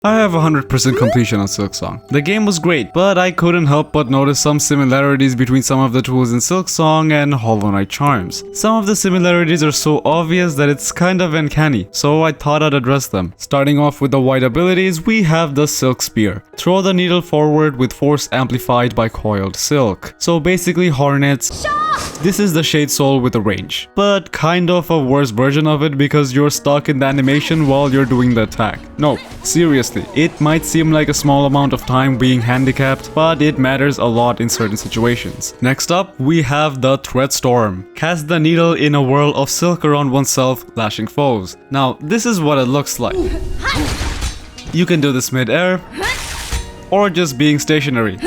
I have 100% completion on Silksong. The game was great, but I couldn't help but notice some similarities between some of the tools in Silksong and Hollow Knight charms. Some of the similarities are so obvious that it's kind of uncanny, so I thought I'd address them. Starting off with the white abilities, we have the Silk Spear. Throw the needle forward with force amplified by coiled silk. So basically Hornets. This is the Shade Soul with a range, but kind of a worse version of it because you're stuck in the animation while you're doing the attack. No, seriously, it might seem like a small amount of time being handicapped, but it matters a lot in certain situations. Next up, we have the Thread Storm. Cast the needle in a whirl of silk around oneself, lashing foes. Now, this is what it looks like. You can do this mid-air, or just being stationary.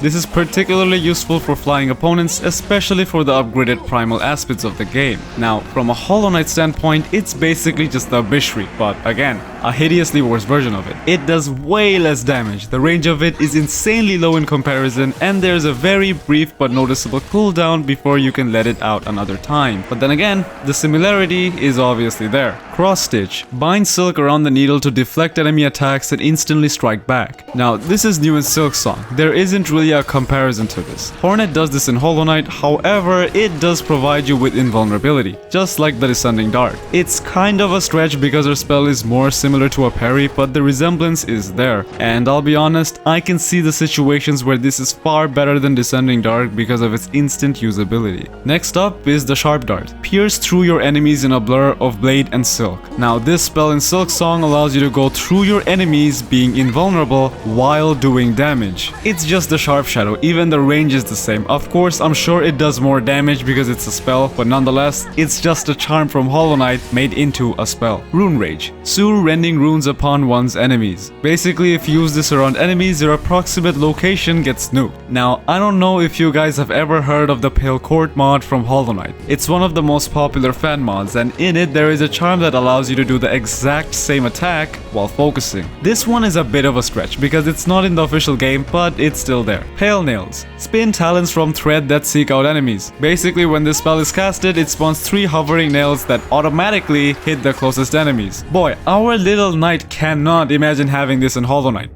This is particularly useful for flying opponents, especially for the upgraded primal aspects of the game. Now, from a Hollow Knight standpoint, it's basically just the Bishri, but again, a hideously worse version of it. It does way less damage, the range of it is insanely low in comparison, and there's a very brief but noticeable cooldown before you can let it out another time. But then again, the similarity is obviously there. Cross Stitch. Bind silk around the needle to deflect enemy attacks and instantly strike back. Now, this is new in Silksong. There isn't really a comparison to this. Hornet does this in Hollow Knight, however, it does provide you with invulnerability, just like the Descending Dart. It's kind of a stretch because her spell is more similar to a parry, but the resemblance is there. And I'll be honest, I can see the situations where this is far better than Descending Dart because of its instant usability. Next up is the Sharp Dart. Pierce through your enemies in a blur of blade and silk. Now, this spell in Silksong allows you to go through your enemies being invulnerable while doing damage. It's just the Sharp Shadow, even the range is the same. Of course, I'm sure it does more damage because it's a spell, but nonetheless, it's just a charm from Hollow Knight made into a spell. Rune Rage. Soothe rending runes upon one's enemies. Basically, if you use this around enemies, your approximate location gets nuked. Now, I don't know if you guys have ever heard of the Pale Court mod from Hollow Knight. It's one of the most popular fan mods, and in it there is a charm that allows you to do the exact same attack while focusing. This one is a bit of a stretch because it's not in the official game, but it's still there. Pale Nails. Spin talons from thread that seek out enemies. Basically, when this spell is casted, it spawns 3 hovering nails that automatically hit the closest enemies. Boy, our little knight cannot imagine having this in Hollow Knight,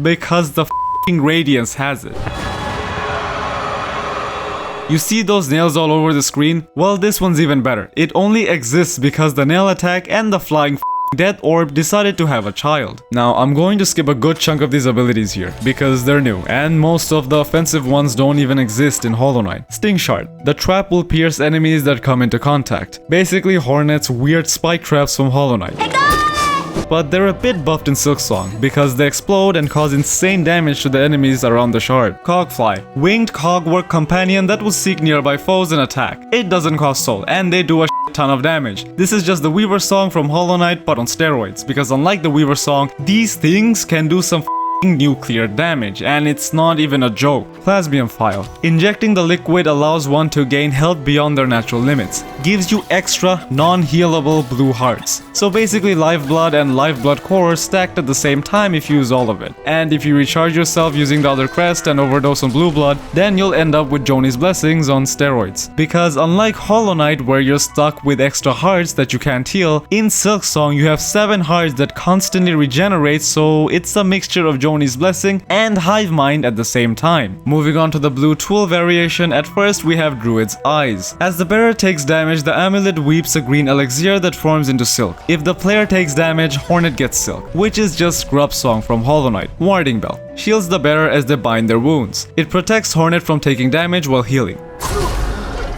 because the f***ing Radiance has it. You see those nails all over the screen? Well, this one's even better. It only exists because the nail attack and the flying Death Orb decided to have a child. Now, I'm going to skip a good chunk of these abilities here, because they're new, and most of the offensive ones don't even exist in Hollow Knight. Sting Shard. The trap will pierce enemies that come into contact. Basically, Hornet's weird spike traps from Hollow Knight. But they're a bit buffed in Silksong because they explode and cause insane damage to the enemies around the shard. Cogfly. Winged cogwork companion that will seek nearby foes and attack. It doesn't cost soul, and they do a ton of damage. This is just the Weaver Song from Hollow Knight but on steroids, because unlike the Weaver Song, these things can do some nuclear damage, and it's not even a joke. Plasmium File. Injecting the liquid allows one to gain health beyond their natural limits. Gives you extra non-healable blue hearts. So basically lifeblood and lifeblood core stacked at the same time if you use all of it. And if you recharge yourself using the other crest and overdose on blue blood, then you'll end up with Joni's Blessings on steroids. Because unlike Hollow Knight where you're stuck with extra hearts that you can't heal, in Silksong you have 7 hearts that constantly regenerate, so it's a mixture of Joni's Blessing and Hive Mind at the same time. Moving on to the blue tool variation, at first we have Druid's Eyes. As the bearer takes damage, the amulet weeps a green elixir that forms into silk. If the player takes damage, Hornet gets silk, which is just Scrub Song from Hollow Knight. Warding Bell. Shields the bearer as they bind their wounds. It protects Hornet from taking damage while healing.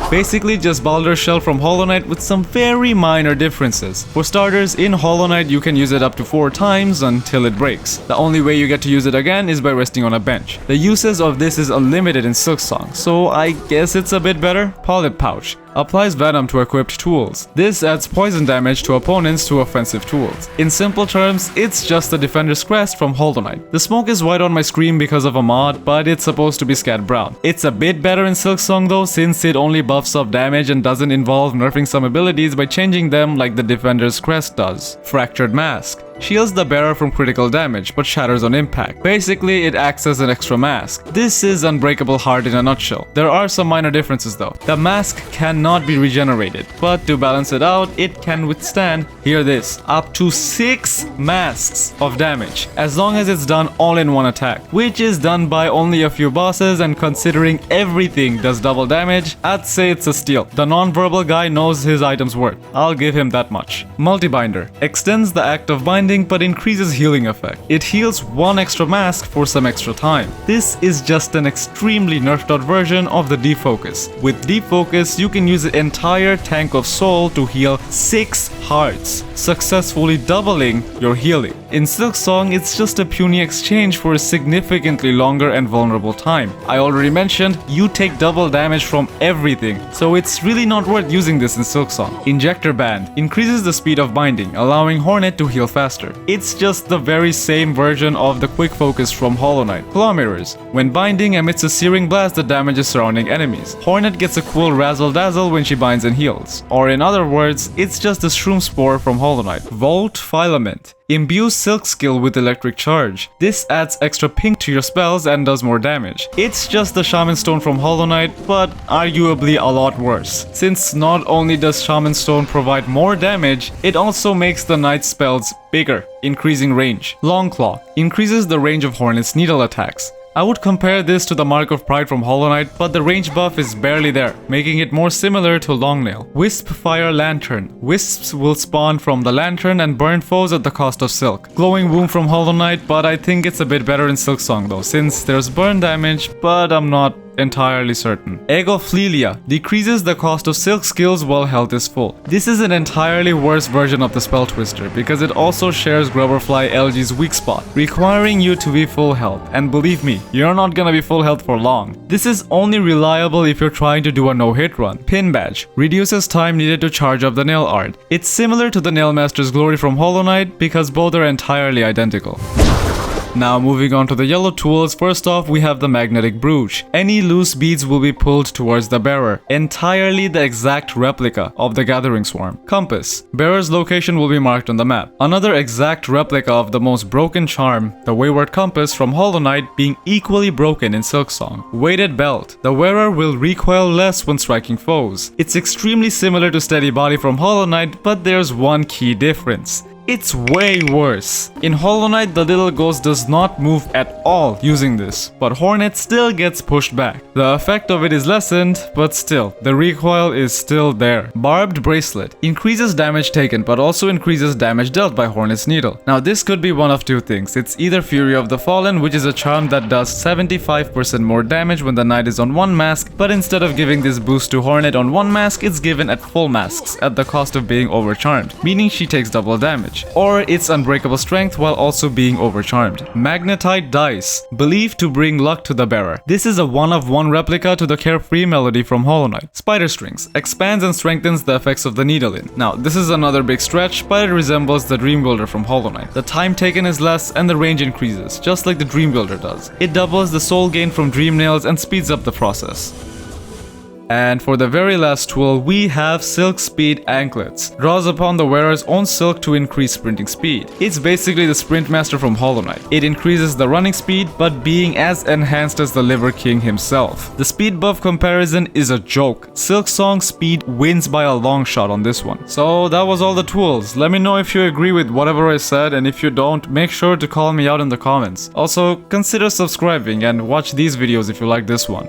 Basically just Baldur's Shell from Hollow Knight with some very minor differences. For starters, in Hollow Knight you can use it up to 4 times until it breaks. The only way you get to use it again is by resting on a bench. The uses of this is unlimited in Silksong, so I guess it's a bit better. Polyp Pouch. Applies venom to equipped tools. This adds poison damage to opponents to offensive tools. In simple terms, it's just the Defender's Crest from Hollow Knight. The smoke is white on my screen because of a mod, but it's supposed to be scat brown. It's a bit better in Silksong though, since it only buffs up damage and doesn't involve nerfing some abilities by changing them like the Defender's Crest does. Fractured Mask. shields the bearer from critical damage but shatters on impact. Basically, it acts as an extra mask. This is Unbreakable Heart in a nutshell. There are some minor differences though. The mask cannot be regenerated, but to balance it out, it can withstand, hear this, up to 6 masks of damage, as long as it's done all in one attack, which is done by only a few bosses, and considering everything does double damage, I'd say it's a steal. The non-verbal guy knows his item's worth. I'll give him that much. Multi-binder extends the act of binding but increases healing effect. It heals 1 extra mask for some extra time. This is just an extremely nerfed out version of the defocus. With defocus, you can use an entire tank of soul to heal 6 hearts, successfully doubling your healing. In Silksong, it's just a puny exchange for a significantly longer and vulnerable time. I already mentioned, you take double damage from everything, so it's really not worth using this in Silksong. Injector Band increases the speed of binding, allowing Hornet to heal faster. It's just the very same version of the quick focus from Hollow Knight. Claw Mirrors. When binding emits a searing blast that damages surrounding enemies. Hornet gets a cool razzle dazzle when she binds and heals. Or in other words, it's just a shroom spore from Hollow Knight. Volt Filament imbues Silk skill with electric charge. This adds extra pink to your spells and does more damage. It's just the Shaman Stone from Hollow Knight, but arguably a lot worse, since not only does Shaman Stone provide more damage, it also makes the Knight's spells bigger, increasing range. Long Claw increases the range of Hornet's needle attacks. I would compare this to the Mark of Pride from Hollow Knight, but the range buff is barely there, making it more similar to Longnail. Wisp Fire Lantern. Wisps will spawn from the lantern and burn foes at the cost of silk. Glowing Womb from Hollow Knight, but I think it's a bit better in Silksong though, since there's burn damage, but I'm not entirely certain. Egoflelia decreases the cost of silk skills while health is full. This is an entirely worse version of the Spell Twister because it also shares Grubberfly LG's weak spot, requiring you to be full health. And believe me, you're not gonna be full health for long. This is only reliable if you're trying to do a no-hit run. Pin Badge reduces time needed to charge up the nail art. It's similar to the Nailmaster's Glory from Hollow Knight because both are entirely identical. Now moving on to the yellow tools, first off we have the Magnetic Brooch. Any loose beads will be pulled towards the bearer, entirely the exact replica of the Gathering Swarm. Compass. Bearer's location will be marked on the map. Another exact replica of the most broken charm, the Wayward Compass from Hollow Knight, being equally broken in Silksong. Weighted Belt. The wearer will recoil less when striking foes. It's extremely similar to Steady Body from Hollow Knight, but there's one key difference. It's way worse. In Hollow Knight, the little ghost does not move at all using this, but Hornet still gets pushed back. The effect of it is lessened, but still, the recoil is still there. Barbed Bracelet increases damage taken, but also increases damage dealt by Hornet's Needle. Now this could be one of two things. It's either Fury of the Fallen, which is a charm that does 75% more damage when the knight is on one mask, but instead of giving this boost to Hornet on one mask, it's given at full masks, at the cost of being overcharmed, meaning she takes double damage. Or it's Unbreakable Strength while also being overcharmed. Magnetite Dice, believed to bring luck to the bearer. This is a one-of-one replica to the Carefree Melody from Hollow Knight. Spider Strings expands and strengthens the effects of the needle in. Now this is another big stretch, but it resembles the Dream Builder from Hollow Knight. The time taken is less and the range increases, just like the Dream Builder does. It doubles the soul gain from Dream Nails and speeds up the process. And for the very last tool, we have Silk Speed Anklets. Draws upon the wearer's own silk to increase sprinting speed. It's basically the Sprint Master from Hollow Knight. It increases the running speed, but being as enhanced as the Liver King himself. The speed buff comparison is a joke. Silksong speed wins by a long shot on this one. So that was all the tools. Let me know if you agree with whatever I said, and if you don't, make sure to call me out in the comments. Also, consider subscribing and watch these videos if you like this one.